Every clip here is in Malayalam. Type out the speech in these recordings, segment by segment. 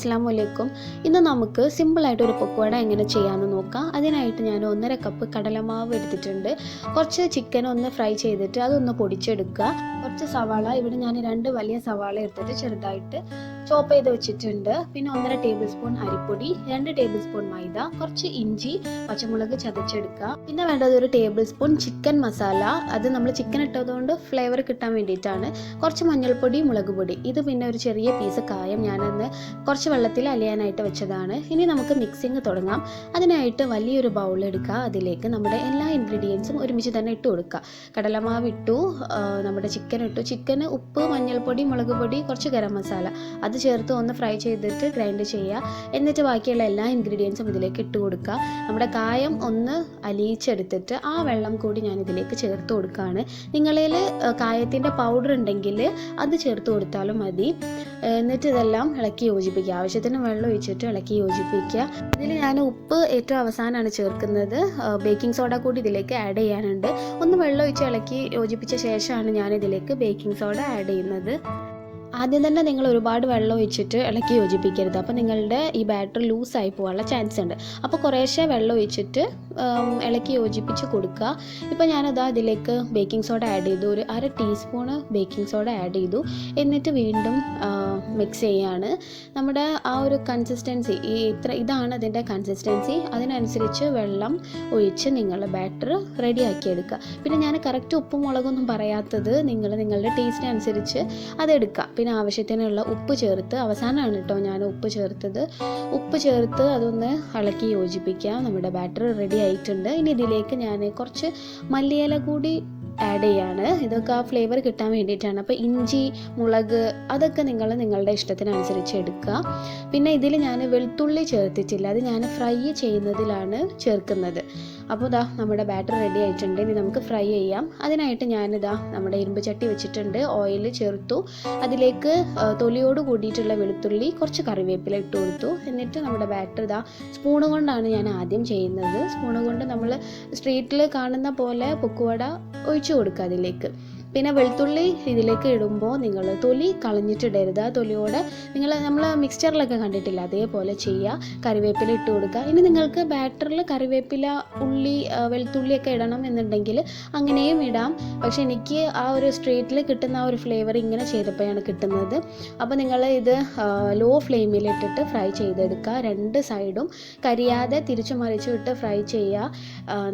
അസ്സലാമു അലൈക്കും. ഇന്ന് നമുക്ക് സിമ്പിളായിട്ട് ഒരു പക്കോട എങ്ങനെ ചെയ്യാമെന്ന് നോക്കാം. അതിനായിട്ട് ഞാൻ 1.5 കപ്പ് കടലമാവ് എടുത്തിട്ടുണ്ട്. കുറച്ച് ചിക്കൻ ഒന്ന് ഫ്രൈ ചെയ്തിട്ട് അതൊന്ന് പൊടിച്ചെടുക്കുക. കുറച്ച് സവാള, ഇവിടെ ഞാൻ 2 വലിയ സവാള എടുത്തിട്ട് ചെറുതായിട്ട് ചോപ്പ് ചെയ്ത് വെച്ചിട്ടുണ്ട്. പിന്നെ 1.5 ടേബിൾ സ്പൂൺ അരിപ്പൊടി, 2 ടേബിൾ സ്പൂൺ മൈദ, കുറച്ച് ഇഞ്ചി, പച്ചമുളക് ചതച്ചെടുക്കുക. പിന്നെ വേണ്ടത് 1 ടേബിൾ സ്പൂൺ ചിക്കൻ മസാല. അത് നമ്മൾ ചിക്കൻ ഇട്ടതുകൊണ്ട് ഫ്ലേവർ കിട്ടാൻ വേണ്ടിയിട്ടാണ്. കുറച്ച് മഞ്ഞൾപ്പൊടി, മുളക് പൊടി. ഇത് പിന്നെ ഒരു ചെറിയ പീസ് കായം ഞാനൊന്ന് കുറച്ച് വെള്ളത്തിൽ അലിയാനായിട്ട് വെച്ചതാണ്. ഇനി നമുക്ക് മിക്സിങ് തുടങ്ങാം. അതിനായിട്ട് വലിയൊരു ബൗൾ എടുക്കുക. അതിലേക്ക് നമ്മുടെ എല്ലാ ഇൻഗ്രീഡിയൻസും ഒരുമിച്ച് തന്നെ ഇട്ട് കൊടുക്കുക. കടലമാവ് ഇട്ടു, നമ്മുടെ ചിക്കൻ ഇട്ടു. ചിക്കന് ഉപ്പ്, മഞ്ഞൾപ്പൊടി, മുളക് പൊടി, കുറച്ച് ഗരം മസാല അത് ചേർത്ത് ഒന്ന് ഫ്രൈ ചെയ്തിട്ട് ഗ്രൈൻഡ് ചെയ്യുക. എന്നിട്ട് ബാക്കിയുള്ള എല്ലാ ഇൻഗ്രീഡിയൻസും ഇതിലേക്ക് ഇട്ട് കൊടുക്കുക. നമ്മുടെ കായം ഒന്ന് അലിയിച്ചെടുത്തിട്ട് ആ വെള്ളം കൂടി ഞാൻ ഇതിലേക്ക് ചേർത്ത് കൊടുക്കുകയാണ്. നിങ്ങളിൽ കായത്തിൻ്റെ പൗഡർ ഉണ്ടെങ്കിൽ അത് ചേർത്ത് കൊടുത്താലും മതി. എന്നിട്ട് ഇതെല്ലാം ഇളക്കി യോജിപ്പിക്കുക. ആവശ്യത്തിന് വെള്ളം ഒഴിച്ചിട്ട് ഇളക്കി യോജിപ്പിക്കുക. ഇതിൽ ഞാൻ ഉപ്പ് ഏറ്റവും അവസാനമാണ് ചേർക്കുന്നത്. ബേക്കിംഗ് സോഡ കൂടി ഇതിലേക്ക് ആഡ് ചെയ്യാനുണ്ട്. ഒന്ന് വെള്ളം ഒഴിച്ച് ഇളക്കി യോജിപ്പിച്ച ശേഷമാണ് ഞാൻ ഇതിലേക്ക് ബേക്കിംഗ് സോഡ ആഡ് ചെയ്യുന്നത്. ആദ്യം തന്നെ നിങ്ങൾ ഒരുപാട് വെള്ളം ഒഴിച്ചിട്ട് ഇളക്കി യോജിപ്പിക്കരുത്. അപ്പോൾ നിങ്ങളുടെ ഈ ബാറ്റർ ലൂസായി പോകാനുള്ള ചാൻസ് ഉണ്ട്. അപ്പോൾ കുറേശ്ശെ വെള്ളം ഒഴിച്ചിട്ട് ഇളക്കി യോജിപ്പിച്ച് കൊടുക്കുക. ഇപ്പോൾ ഞാനതാ ഇതിലേക്ക് ബേക്കിംഗ് സോഡ ആഡ് ചെയ്തു. ഒരു 1/2 ടീസ്പൂണ് ബേക്കിംഗ് സോഡ ആഡ് ചെയ്തു. എന്നിട്ട് വീണ്ടും മിക്സ് ചെയ്യുകയാണ്. നമ്മുടെ ആ ഒരു കൺസിസ്റ്റൻസി ഇതാണ് അതിൻ്റെ കൺസിസ്റ്റൻസി. അതിനനുസരിച്ച് വെള്ളം ഒഴിച്ച് നിങ്ങൾ ബാറ്റർ റെഡിയാക്കി എടുക്കുക. പിന്നെ ഞാൻ കറക്റ്റ് ഉപ്പും മുളകൊന്നും പറയാത്തത്, നിങ്ങളുടെ ടേസ്റ്റിനനുസരിച്ച് അതെടുക്കുക. പിന്നെ ആവശ്യത്തിനുള്ള ഉപ്പ് ചേർത്ത്, അവസാനമാണ് കേട്ടോ ഞാൻ ഉപ്പ് ചേർത്തത്. ഉപ്പ് ചേർത്ത് അതൊന്ന് ഇളക്കി യോജിപ്പിക്കുക. നമ്മുടെ ബാറ്റർ റെഡി ആയിട്ടുണ്ട്. ഇനി ഇതിലേക്ക് ഞാൻ കുറച്ച് മല്ലിയില കൂടി ആഡ് ചെയ്യാണ്. ഇതൊക്കെ ആ ഫ്ലേവർ കിട്ടാൻ വേണ്ടിയിട്ടാണ്. അപ്പോൾ ഇഞ്ചി, മുളക് അതൊക്കെ നിങ്ങളുടെ ഇഷ്ടത്തിനനുസരിച്ച് എടുക്കുക. പിന്നെ ഇതിൽ ഞാൻ വെളുത്തുള്ളി ചേർത്തിട്ടില്ല. അത് ഞാൻ ഫ്രൈ ചെയ്യുന്നതിലാണ് ചേർക്കുന്നത്. അപ്പോൾ ഇതാ നമ്മുടെ ബാറ്റർ റെഡി ആയിട്ടുണ്ട്. ഇനി നമുക്ക് ഫ്രൈ ചെയ്യാം. അതിനായിട്ട് ഞാനിതാ നമ്മുടെ ഇരുമ്പ് ചട്ടി വെച്ചിട്ടുണ്ട്. ഓയിൽ ചേർത്തു. അതിലേക്ക് തൊലിയോട് കൂടിയിട്ടുള്ള വെളുത്തുള്ളി, കുറച്ച് കറിവേപ്പില ഇട്ട് കൊടുത്തു. എന്നിട്ട് നമ്മുടെ ബാറ്റർ ഇതാ സ്പൂണ് കൊണ്ടാണ് ഞാൻ ആദ്യം ചെയ്യുന്നത്. സ്പൂണ് കൊണ്ട് നമ്മൾ സ്ട്രീറ്റിൽ കാണുന്ന പോലെ പക്കോട ഒഴിച്ചു കൊടുക്കുക അതിലേക്ക്. പിന്നെ വെളുത്തുള്ളി ഇതിലേക്ക് ഇടുമ്പോൾ നിങ്ങൾ തൊലി കളഞ്ഞിട്ടിടരുത്. ആ തൊലിയോടെ നമ്മൾ മിക്സ്ചറിലൊക്കെ കണ്ടിട്ടില്ല, അതേപോലെ ചെയ്യുക. കറിവേപ്പില ഇട്ട് കൊടുക്കുക. ഇനി നിങ്ങൾക്ക് ബാറ്ററിൽ കറിവേപ്പില, ഉള്ളി, വെളുത്തുള്ളിയൊക്കെ ഇടണം എന്നുണ്ടെങ്കിൽ അങ്ങനെയും ഇടാം. പക്ഷെ എനിക്ക് ആ ഒരു സ്ട്രീറ്റിൽ കിട്ടുന്ന ആ ഒരു ഫ്ലേവർ ഇങ്ങനെ ചെയ്തപ്പോഴാണ് കിട്ടുന്നത്. അപ്പോൾ നിങ്ങൾ ഇത് ലോ ഫ്ലെയിമിലിട്ടിട്ട് ഫ്രൈ ചെയ്തെടുക്കുക. 2 സൈഡും കരിയാതെ തിരിച്ചു മറിച്ചു ഇട്ട് ഫ്രൈ ചെയ്യുക.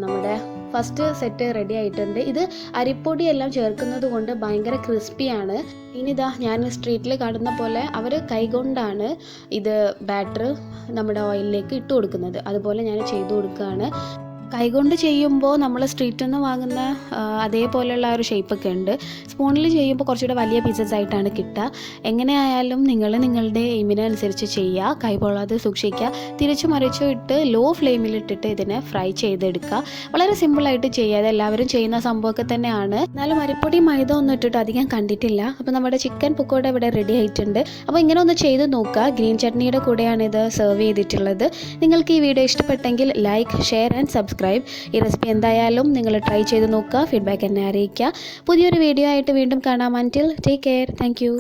നമ്മുടെ ഫസ്റ്റ് സെറ്റ് റെഡി ആയിട്ടുണ്ട്. ഇത് അരിപ്പൊടിയെല്ലാം ചേർക്കുന്നത് കൊണ്ട് ഭയങ്കര ക്രിസ്പിയാണ്. ഇനിതാ ഞാൻ സ്ട്രീറ്റിൽ കാണുന്ന പോലെ അവർ കൈകൊണ്ടാണ് ഇത് ബാറ്റർ നമ്മുടെ ഓയിലിലേക്ക് ഇട്ട് കൊടുക്കുന്നത്. അതുപോലെ ഞാൻ ചെയ്തു കൊടുക്കുകയാണ്. കൈകൊണ്ട് ചെയ്യുമ്പോൾ നമ്മൾ സ്ട്രീറ്റിൽ നിന്ന് വാങ്ങുന്ന അതേപോലെയുള്ള ഒരു ഷേപ്പൊക്കെ ഉണ്ട്. സ്പൂണിൽ ചെയ്യുമ്പോൾ കുറച്ചുകൂടെ വലിയ പീസസ് ആയിട്ടാണ് കിട്ടുക. എങ്ങനെയായാലും നിങ്ങളുടെ എയിമിനനുസരിച്ച് ചെയ്യുക. കൈ പൊള്ളാതെ സൂക്ഷിക്കുക. തിരിച്ചു മറിച്ചു ഇട്ട് ലോ ഫ്ലെയിമിലിട്ടിട്ട് ഇതിനെ ഫ്രൈ ചെയ്തെടുക്കുക. വളരെ സിമ്പിളായിട്ട് ചെയ്യുക. എല്ലാവരും ചെയ്യുന്ന സംഭവമൊക്കെ തന്നെയാണ്. എന്നാലും അരിപ്പൊടി, മൈദ ഒന്നും ഇട്ടിട്ട് അധികം കണ്ടിട്ടില്ല. അപ്പോൾ നമ്മുടെ ചിക്കൻ പക്കോട ഇവിടെ റെഡി ആയിട്ടുണ്ട്. അപ്പോൾ ഇങ്ങനെ ഒന്ന് ചെയ്ത് നോക്കുക. ഗ്രീൻ ചട്നിയുടെ കൂടെയാണ് ഇത് സെർവ് ചെയ്തിട്ടുള്ളത്. നിങ്ങൾക്ക് ഈ വീഡിയോ ഇഷ്ടപ്പെട്ടെങ്കിൽ ലൈക്ക്, ഷെയർ ആൻഡ് സബ്സ്ക്രൈബ്. ഈ റെസിപ്പി എന്തായാലും നിങ്ങൾ ട്രൈ ചെയ്ത് നോക്കുക. ഫീഡ്ബാക്ക് എന്നെ അറിയിക്കുക. പുതിയൊരു വീഡിയോ ആയിട്ട് വീണ്ടും കാണാം. അൻറ്റിൽ ടേക്ക് കെയർ. Thank you.